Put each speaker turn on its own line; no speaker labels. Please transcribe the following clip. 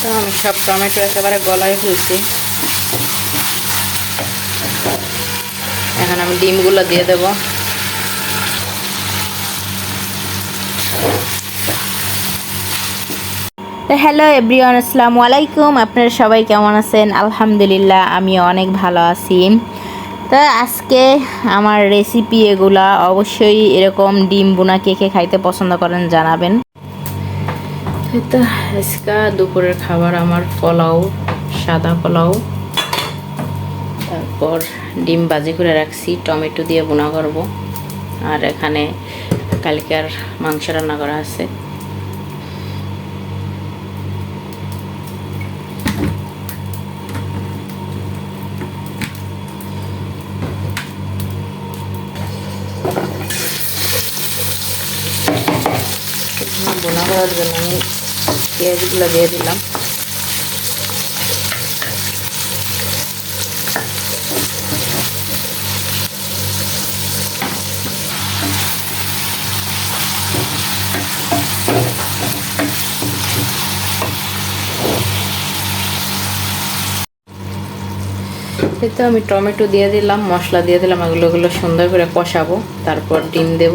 তো আমি সব টমেটো একেবারে গলায় ফেলছি। এখন আমি ডিমগুলো দিয়ে দেব। তো হ্যালো এভরিওয়ান, আসসালামু আলাইকুম। আপনারা সবাই কেমন আছেন? আলহামদুলিল্লাহ, আমি অনেক ভালো আছি। তো আজকে আমার রেসিপি এগুলা, অবশ্যই এরকম ডিম বোনা কে কে খাইতে পছন্দ করেন জানাবেন। তো আজকে দুপুরের খাবার আমার পোলাও, সাদা পোলাও, তারপর ডিম ভাজি করে রাখছি, টমেটো দিয়ে বোনা করব। আর এখানে কালকের মাংস রান্না করা আছে। বোনা করার জন্য আমি পেঁয়াজগুলো দিয়ে দিলাম। তো আমি টমেটো দিয়ে দিলাম, মশলা দিয়ে দিলাম, এগুলো সুন্দর করে কষাবো, তারপর ডিম দেব।